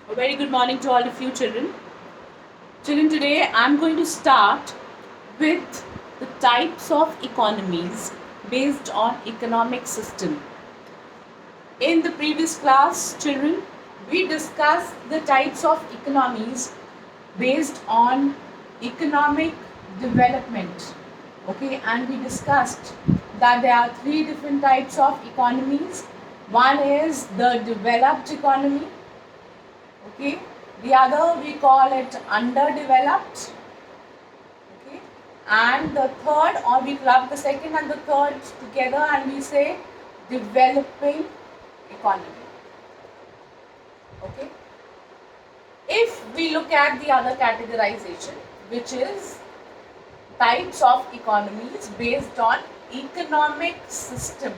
A very good morning to all of you children. Children, today I'm going to start with the types of economies based on economic system. In the previous class, children, we discussed the types of economies based on economic development. Okay, and we discussed that there are three different types of economies. One is the developed economy, okay, the other we call it underdeveloped, okay, and the third, or we club the second and the third together and we say developing economy. Okay, if we look at the other categorization, which is types of economies based on economic system.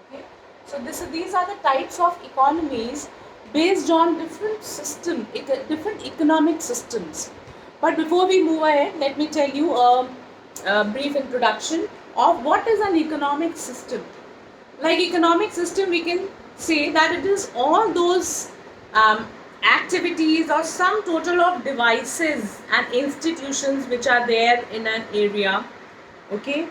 Okay, so these are the types of economies based on different economic systems. But before we move ahead, let me tell you a brief introduction of what is an economic system. Like economic system, we can say that it is all those activities or sum total of devices and institutions which are there in an area, okay,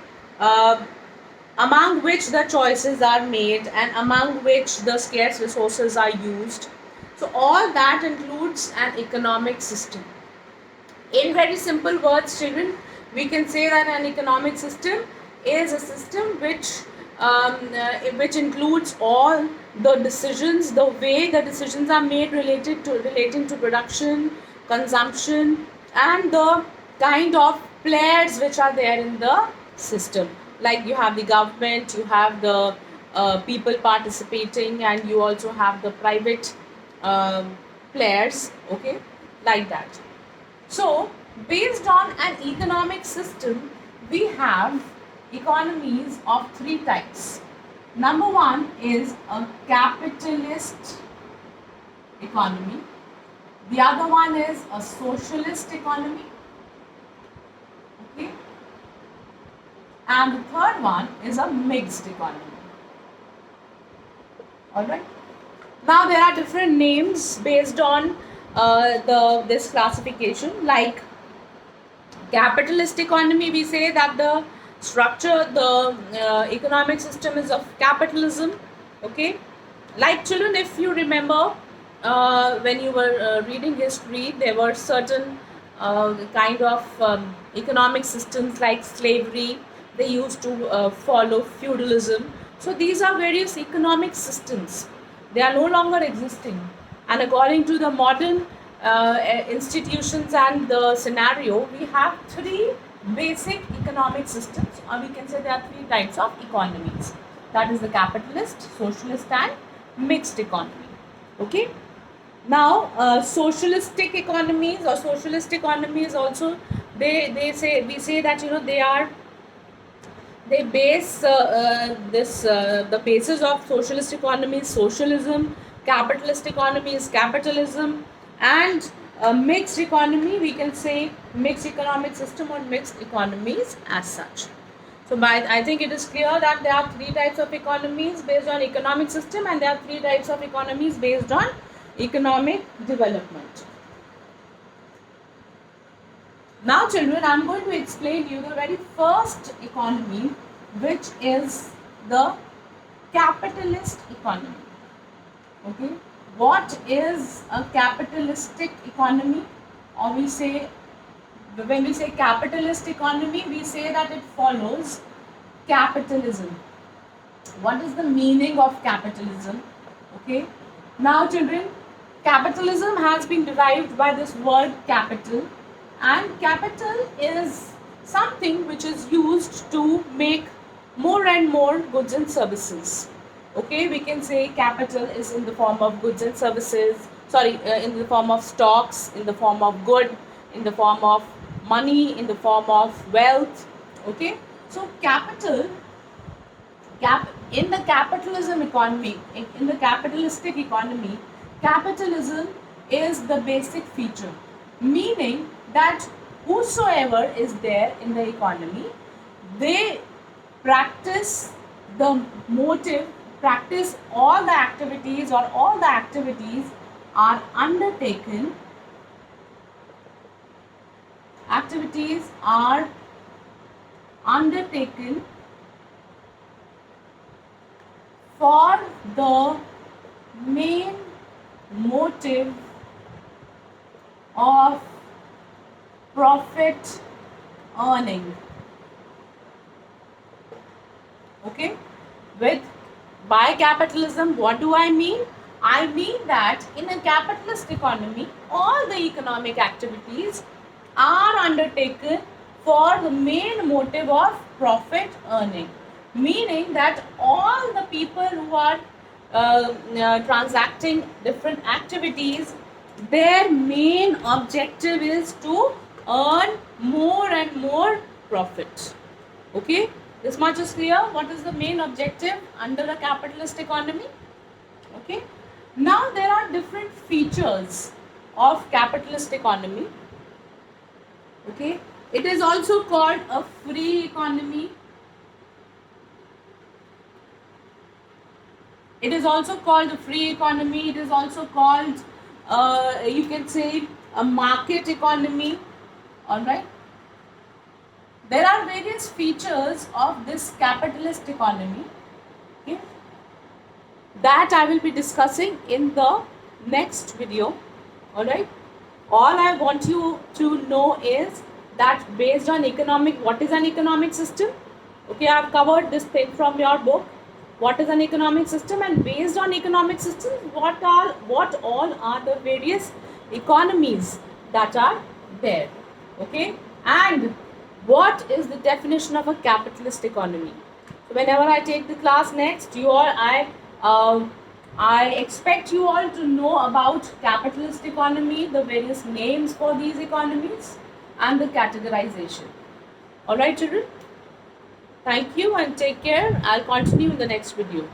among which the choices are made and among which the scarce resources are used. So all that includes an economic system. In very simple words, children, we can say that an economic system is a system which includes all the decisions, the way the decisions are made relating to production, consumption, and the kind of players which are there in the system. Like you have the government, you have the people participating, and you also have the private players. Okay, like that. So, based on an economic system, we have economies of three types. Number one is a capitalist economy. The other one is a socialist economy. Okay. And the third one is a mixed economy. Alright. Now there are different names based on this classification. Like capitalist economy, we say that the structure, the economic system is of capitalism. Okay, like children, if you remember, when you were reading history, there were certain kind of economic systems like slavery. They used to follow feudalism. So these are various economic systems. They are no longer existing, and according to the modern institutions and the scenario, we have three basic economic systems, or we can say there are three types of economies. That is the capitalist, socialist, and mixed economy. Okay. Now, socialistic economies or socialist economies also, they say, we say that they base the basis of socialist economy is socialism, capitalist economy is capitalism, and mixed economy, we can say mixed economic system or mixed economies as such. So I think it is clear that there are three types of economies based on economic system, and there are three types of economies based on economic development. Now children, I am going to explain you the very first economy, which is the capitalist economy. Okay, what is a capitalistic economy? Or we say, when we say capitalist economy, we say that it follows capitalism. What is the meaning of capitalism? Okay, now children, capitalism has been derived by this word capital, and capital is something which is used to make more and more goods and services. Okay, we can say capital is in the form of goods and services, in the form of stocks, in the form of good, in the form of money, in the form of wealth. Okay, so in the capitalism economy, in the capitalistic economy, capitalism is the basic feature, meaning that whosoever is there in the economy, they practice the motive, practice all the activities, or all the activities are undertaken, activities are undertaken for the main motive of profit earning. Okay, with by capitalism, what do I mean? I mean that in a capitalist economy, all the economic activities are undertaken for the main motive of profit earning, meaning that all the people who are transacting different activities, their main objective is to earn more and more profit. Okay, this much is clear. What is the main objective under a capitalist economy? Okay, now there are different features of capitalist economy. Okay, it is also called a free economy. It is also called a free economy. It is also called, you can say, a market economy. All right. There are various features of this capitalist economy, okay, that I will be discussing in the next video. All right. All I want you to know is that based on economic, what is an economic system? Okay, I have covered this thing from your book. What is an economic system? And based on economic system, what all are the various economies that are there? Okay, and what is the definition of a capitalist economy? So whenever I take the class next, I expect you all to know about capitalist economy, the various names for these economies, and the categorization. All right, children. Thank you and take care. I'll continue in the next video.